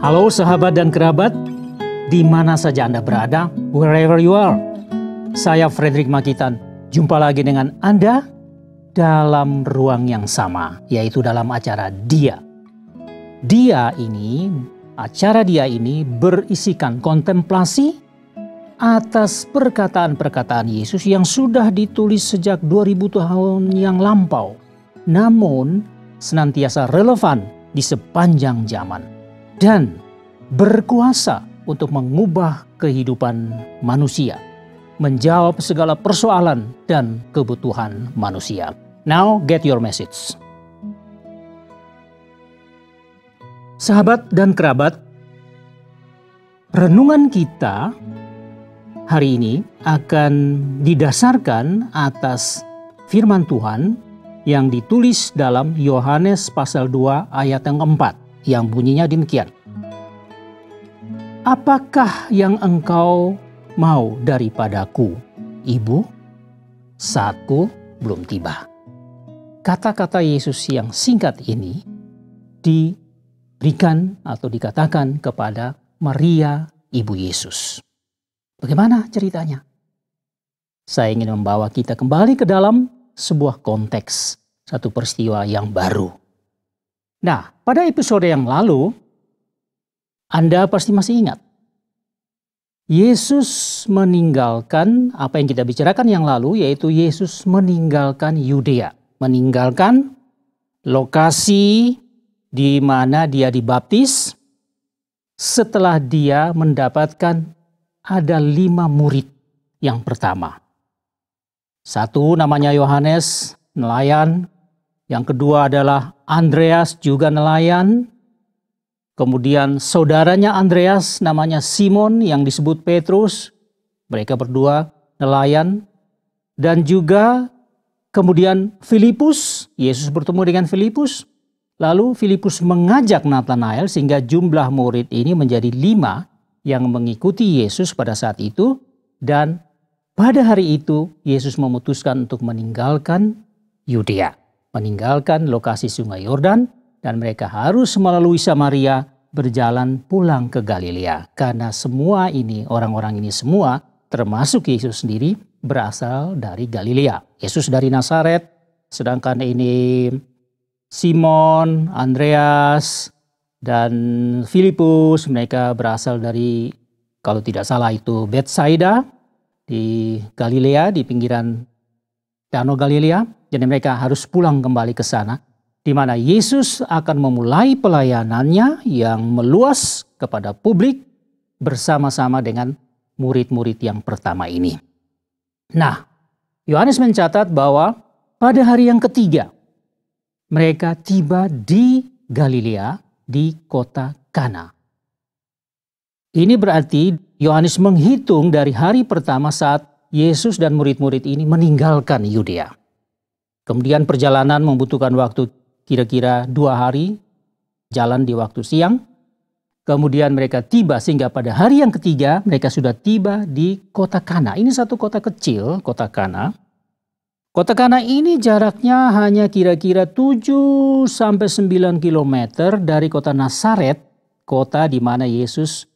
Halo sahabat dan kerabat, di mana saja Anda berada, wherever you are. Saya Frederick Makitan, jumpa lagi dengan Anda dalam ruang yang sama, yaitu dalam acara Dia. Acara Dia ini berisikan kontemplasi atas perkataan-perkataan Yesus yang sudah ditulis sejak 2000 tahun yang lampau, namun senantiasa relevan di sepanjang zaman dan berkuasa untuk mengubah kehidupan manusia, menjawab segala persoalan dan kebutuhan manusia. Now get your message. Sahabat dan kerabat, renungan kita hari ini akan didasarkan atas firman Tuhan yang ditulis dalam Yohanes pasal 2 ayat yang keempat, yang bunyinya demikian. Apakah yang engkau mau daripadaku, Ibu? Saatku belum tiba. Kata-kata Yesus yang singkat ini diberikan atau dikatakan kepada Maria, Ibu Yesus. Bagaimana ceritanya? Saya ingin membawa kita kembali ke dalam sebuah konteks, satu peristiwa yang baru. Nah, pada episode yang lalu, Anda pasti masih ingat. Yesus meninggalkan apa yang kita bicarakan yang lalu, yaitu Yesus meninggalkan Yudea. Meninggalkan lokasi di mana dia dibaptis setelah dia mendapatkan ada 5 murid yang pertama. Satu namanya Yohanes, nelayan. Yang kedua adalah Andreas, juga nelayan. Kemudian saudaranya Andreas namanya Simon yang disebut Petrus. Mereka berdua nelayan. Dan juga kemudian Filipus, Yesus bertemu dengan Filipus. Lalu Filipus mengajak Nathanael sehingga jumlah murid ini menjadi 5 yang mengikuti Yesus pada saat itu. Dan pada hari itu Yesus memutuskan untuk meninggalkan Yudea, meninggalkan lokasi sungai Yordan, dan mereka harus melalui Samaria berjalan pulang ke Galilea. Karena semua ini, orang-orang ini semua, termasuk Yesus sendiri, berasal dari Galilea. Yesus dari Nazaret, sedangkan ini Simon, Andreas, dan Filipus, mereka berasal dari, kalau tidak salah itu Betsaida di Galilea, di pinggiran Danau Galilea. Jadi mereka harus pulang kembali ke sana, di mana Yesus akan memulai pelayanannya yang meluas kepada publik bersama-sama dengan murid-murid yang pertama ini. Nah, Yohanes mencatat bahwa pada hari yang ketiga, mereka tiba di Galilea, di kota Kana. Ini berarti Yohanes menghitung dari hari pertama saat Yesus dan murid-murid ini meninggalkan Yudea. Kemudian perjalanan membutuhkan waktu kira-kira 2 hari, jalan di waktu siang. Kemudian mereka tiba sehingga pada hari yang ketiga mereka sudah tiba di kota Kana. Ini satu kota kecil, kota Kana. Kota Kana ini jaraknya hanya kira-kira 7-9 kilometer dari kota Nazaret, kota di mana Yesus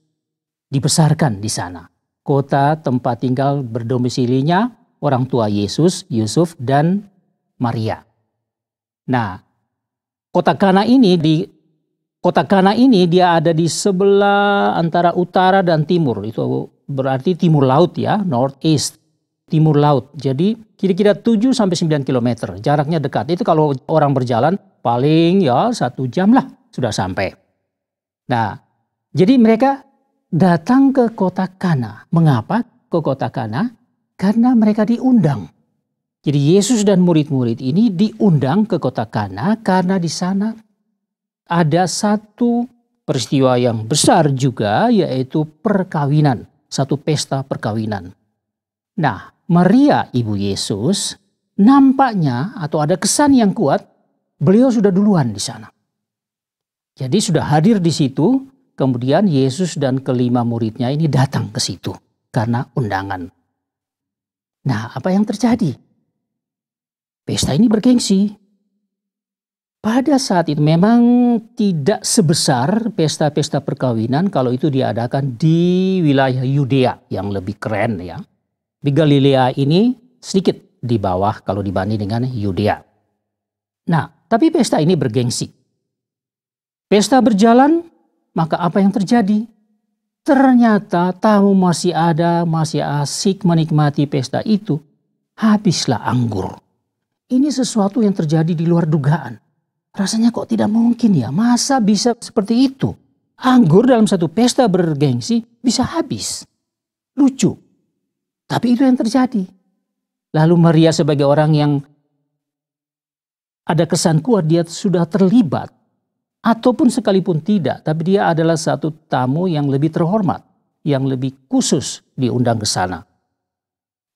dibesarkan di sana. Kota tempat tinggal berdomisilinya orang tua Yesus, Yusuf dan Maria. Nah, kota Kana ini dia ada di sebelah antara utara dan timur. Itu berarti timur laut ya, northeast, timur laut. Jadi kira-kira 7-9 kilometer, jaraknya dekat. Itu kalau orang berjalan paling ya 1 jam lah sudah sampai. Nah, jadi mereka datang ke kota Kana. Mengapa ke kota Kana? Karena mereka diundang. Jadi Yesus dan murid-murid ini diundang ke kota Kana karena di sana ada satu peristiwa yang besar juga, yaitu perkawinan, satu pesta perkawinan. Nah, Maria ibu Yesus nampaknya atau ada kesan yang kuat, beliau sudah duluan di sana. Jadi sudah hadir di situ, kemudian Yesus dan kelima muridnya ini datang ke situ karena undangan. Nah, apa yang terjadi? Pesta ini bergengsi. Pada saat itu memang tidak sebesar pesta-pesta perkawinan kalau itu diadakan di wilayah Yudea yang lebih keren ya. Di Galilea ini sedikit di bawah kalau dibanding dengan Yudea. Nah, tapi pesta ini bergengsi. Pesta berjalan, maka apa yang terjadi? Ternyata tamu masih ada, masih asik menikmati pesta itu. Habislah anggur. Ini sesuatu yang terjadi di luar dugaan. Rasanya kok tidak mungkin ya, masa bisa seperti itu? Anggur dalam satu pesta bergengsi bisa habis. Lucu. Tapi itu yang terjadi. Lalu Maria sebagai orang yang ada kesan kuat, dia sudah terlibat. Ataupun sekalipun tidak, tapi dia adalah satu tamu yang lebih terhormat, yang lebih khusus diundang ke sana.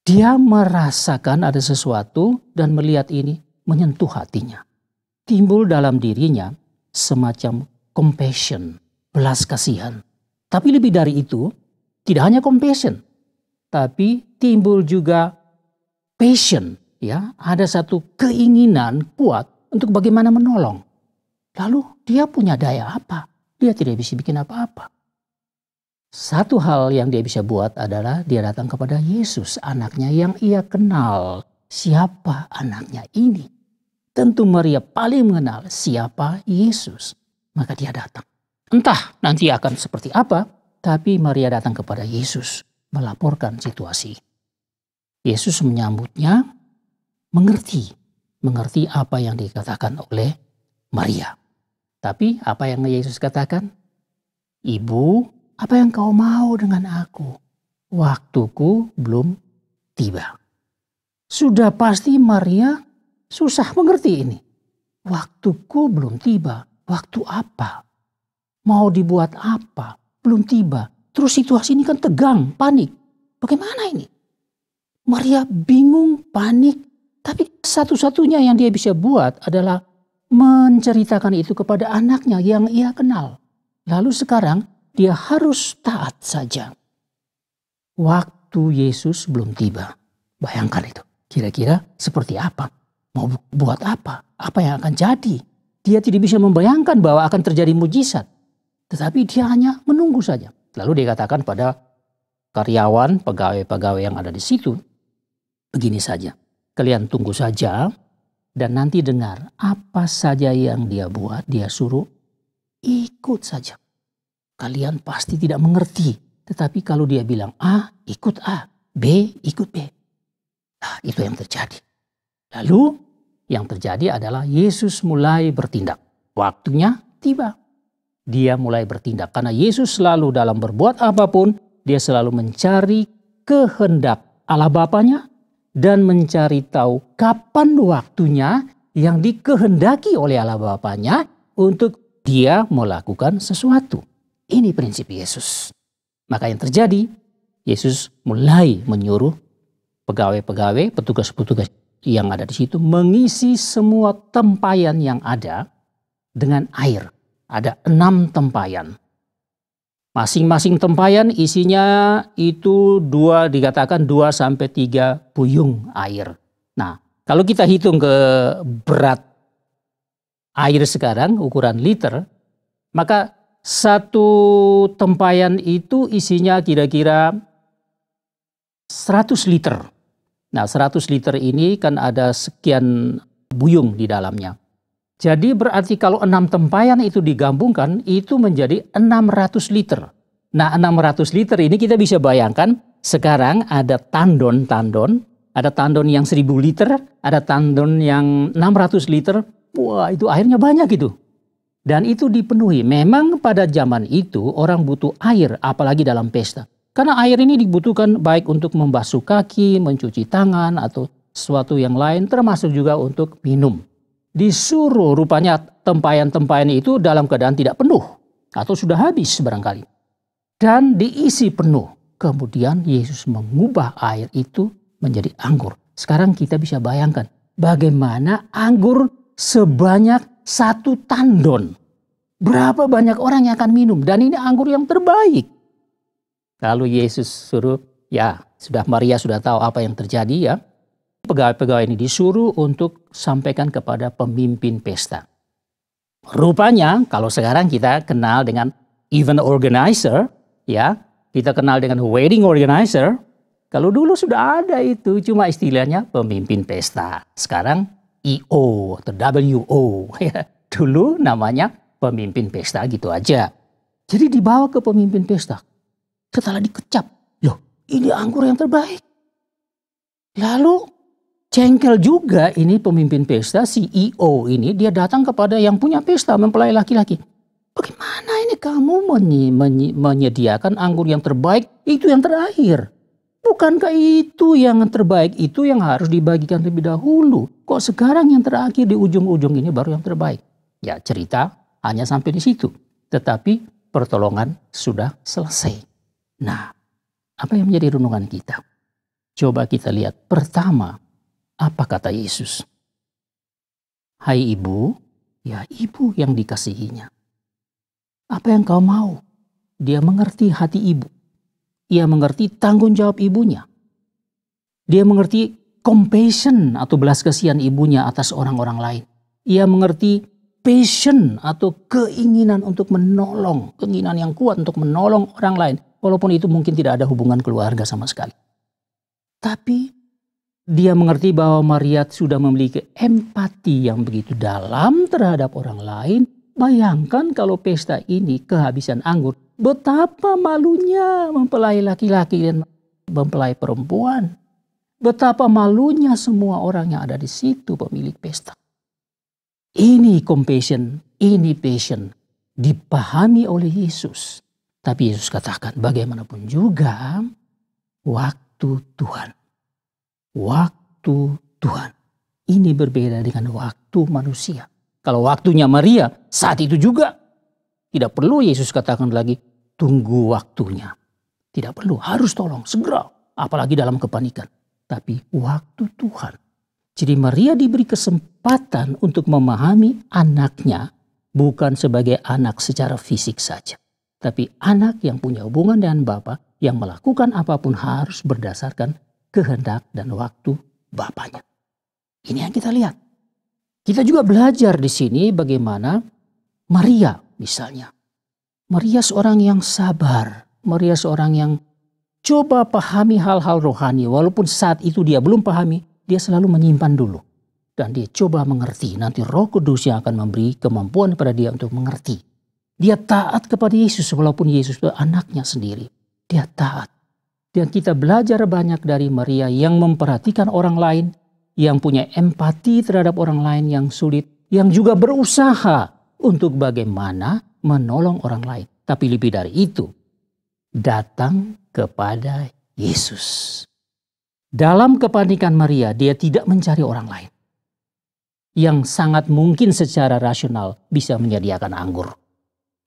Dia merasakan ada sesuatu dan melihat ini menyentuh hatinya. Timbul dalam dirinya semacam compassion, belas kasihan. Tapi lebih dari itu, tidak hanya compassion, tapi timbul juga passion, ya. Ada satu keinginan kuat untuk bagaimana menolong. Lalu dia punya daya apa? Dia tidak bisa bikin apa-apa. Satu hal yang dia bisa buat adalah dia datang kepada Yesus, anaknya yang ia kenal. Siapa anaknya ini? Tentu Maria paling mengenal siapa Yesus. Maka dia datang. Entah nanti akan seperti apa, tapi Maria datang kepada Yesus melaporkan situasi. Yesus menyambutnya, mengerti apa yang dikatakan oleh Maria. Tapi apa yang Yesus katakan? Ibu, apa yang kau mau dengan aku? Waktuku belum tiba. Sudah pasti Maria susah mengerti ini. Waktuku belum tiba. Waktu apa? Mau dibuat apa? Belum tiba. Terus situasi ini kan tegang, panik. Bagaimana ini? Maria bingung, panik. Tapi satu-satunya yang dia bisa buat adalah menceritakan itu kepada anaknya yang ia kenal. Lalu sekarang dia harus taat saja. Waktu Yesus belum tiba. Bayangkan itu. Kira-kira seperti apa? Mau buat apa? Apa yang akan jadi? Dia tidak bisa membayangkan bahwa akan terjadi mujizat. Tetapi dia hanya menunggu saja. Lalu dia katakan pada karyawan, pegawai-pegawai yang ada di situ. Begini saja. Kalian tunggu saja. Dan nanti dengar apa saja yang dia buat, dia suruh ikut saja. Kalian pasti tidak mengerti. Tetapi kalau dia bilang A, ikut A. B, ikut B. Nah, itu yang terjadi. Lalu yang terjadi adalah Yesus mulai bertindak. Waktunya tiba. Dia mulai bertindak. Karena Yesus selalu dalam berbuat apapun, dia selalu mencari kehendak Allah Bapanya dan mencari tahu kapan waktunya yang dikehendaki oleh Allah Bapanya untuk dia melakukan sesuatu. Ini prinsip Yesus. Maka yang terjadi, Yesus mulai menyuruh pegawai-pegawai, petugas-petugas yang ada di situ mengisi semua tempayan yang ada dengan air. Ada 6 tempayan. Masing-masing tempayan isinya itu dikatakan 2 sampai 3 buyung air. Nah, kalau kita hitung ke berat air sekarang, ukuran liter, maka satu tempayan itu isinya kira-kira 100 liter. Nah, 100 liter ini kan ada sekian buyung di dalamnya. Jadi berarti kalau 6 tempayan itu digabungkan itu menjadi 600 liter. Nah, 600 liter ini kita bisa bayangkan sekarang ada tandon, ada tandon yang 1000 liter, ada tandon yang 600 liter. Wah, itu airnya banyak itu. Dan itu dipenuhi. Memang pada zaman itu orang butuh air apalagi dalam pesta. Karena air ini dibutuhkan baik untuk membasuh kaki, mencuci tangan atau sesuatu yang lain termasuk juga untuk minum. Disuruh rupanya tempayan-tempayan itu dalam keadaan tidak penuh atau sudah habis barangkali. Dan diisi penuh. Kemudian Yesus mengubah air itu menjadi anggur. Sekarang kita bisa bayangkan bagaimana anggur sebanyak 1 tandon. Berapa banyak orang yang akan minum dan ini anggur yang terbaik. Lalu Yesus suruh, Maria sudah tahu apa yang terjadi ya. Pegawai-pegawai ini disuruh untuk sampaikan kepada pemimpin pesta. Rupanya kalau sekarang kita kenal dengan event organizer, ya, kita kenal dengan wedding organizer. Kalau dulu sudah ada itu, cuma istilahnya pemimpin pesta. Sekarang EO atau WO, ya. Dulu namanya pemimpin pesta gitu aja. Jadi dibawa ke pemimpin pesta. Setelah dikecap, loh ini anggur yang terbaik. Lalu jengkel juga ini pemimpin pesta, CEO ini, dia datang kepada yang punya pesta mempelai laki-laki. Bagaimana ini kamu menyediakan anggur yang terbaik, itu yang terakhir? Bukankah itu yang terbaik, itu yang harus dibagikan lebih dahulu? Kok sekarang yang terakhir di ujung-ujung ini baru yang terbaik? Ya cerita hanya sampai di situ. Tetapi pertolongan sudah selesai. Nah, apa yang menjadi renungan kita? Coba kita lihat pertama, apa kata Yesus? Hai ibu, ya ibu yang dikasihinya. Apa yang kau mau? Dia mengerti hati ibu. Ia mengerti tanggung jawab ibunya. Dia mengerti compassion atau belas kasihan ibunya atas orang-orang lain. Ia mengerti passion atau keinginan untuk menolong. Keinginan yang kuat untuk menolong orang lain. Walaupun itu mungkin tidak ada hubungan keluarga sama sekali. Tapi dia mengerti bahwa Maria sudah memiliki empati yang begitu dalam terhadap orang lain. Bayangkan kalau pesta ini kehabisan anggur. Betapa malunya mempelai laki-laki dan mempelai perempuan. Betapa malunya semua orang yang ada di situ pemilik pesta. Ini compassion, ini passion dipahami oleh Yesus. Tapi Yesus katakan bagaimanapun juga waktu Tuhan. Waktu Tuhan. Ini berbeda dengan waktu manusia. Kalau waktunya Maria saat itu juga. Tidak perlu Yesus katakan lagi, tunggu waktunya. Tidak perlu, harus tolong, segera. Apalagi dalam kepanikan. Tapi waktu Tuhan. Jadi Maria diberi kesempatan untuk memahami anaknya. Bukan sebagai anak secara fisik saja. Tapi anak yang punya hubungan dengan Bapa. Yang melakukan apapun harus berdasarkan kehendak dan waktu Bapanya. Ini yang kita lihat. Kita juga belajar di sini bagaimana Maria misalnya. Maria seorang yang sabar. Maria seorang yang coba pahami hal-hal rohani. Walaupun saat itu dia belum pahami, dia selalu menyimpan dulu. Dan dia coba mengerti. Nanti Roh Kudus yang akan memberi kemampuan kepada dia untuk mengerti. Dia taat kepada Yesus walaupun Yesus itu anaknya sendiri. Dia taat. Dan kita belajar banyak dari Maria yang memperhatikan orang lain. Yang punya empati terhadap orang lain yang sulit. Yang juga berusaha untuk bagaimana menolong orang lain. Tapi lebih dari itu, datang kepada Yesus. Dalam kepanikan Maria, dia tidak mencari orang lain. Yang sangat mungkin secara rasional bisa menyediakan anggur.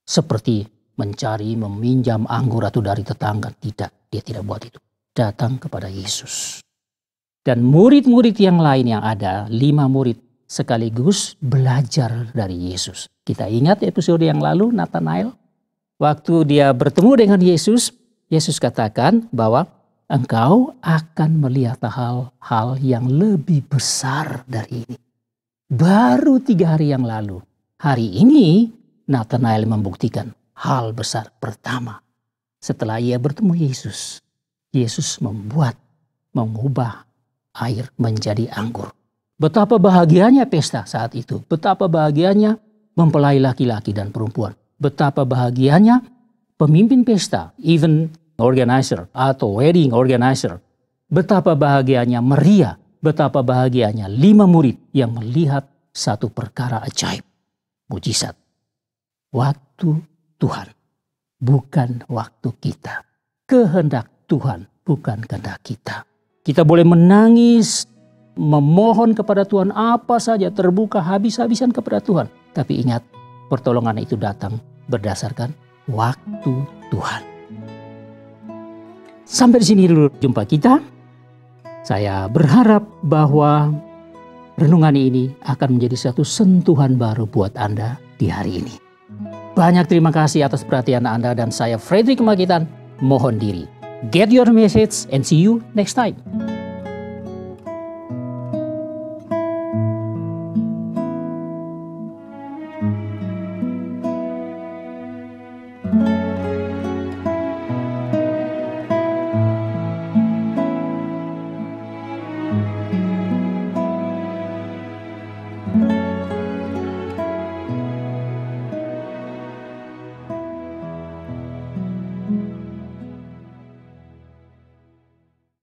Seperti mencari, meminjam anggur atau dari tetangga. Tidak, dia tidak buat itu. Datang kepada Yesus. Dan murid-murid yang lain yang ada, 5 murid, sekaligus belajar dari Yesus. Kita ingat episode yang lalu Nathanael. Waktu dia bertemu dengan Yesus, Yesus katakan bahwa engkau akan melihat hal-hal yang lebih besar dari ini. Baru 3 hari yang lalu. Hari ini Nathanael membuktikan hal besar pertama. Setelah ia bertemu Yesus, Yesus mengubah air menjadi anggur. Betapa bahagianya pesta saat itu. Betapa bahagianya mempelai laki-laki dan perempuan. Betapa bahagianya pemimpin pesta, event organizer atau wedding organizer. Betapa bahagianya Maria. Betapa bahagianya 5 murid yang melihat satu perkara ajaib. Mujizat. Waktu Tuhan. Bukan waktu kita. Kehendak Tuhan bukan kehendak kita. Kita boleh menangis, memohon kepada Tuhan apa saja, terbuka habis-habisan kepada Tuhan. Tapi ingat, pertolongan itu datang berdasarkan waktu Tuhan. Sampai di sini dulu jumpa kita. Saya berharap bahwa renungan ini akan menjadi satu sentuhan baru buat Anda di hari ini. Banyak terima kasih atas perhatian Anda dan saya Frederick Magitan mohon diri. Get your message and see you next time.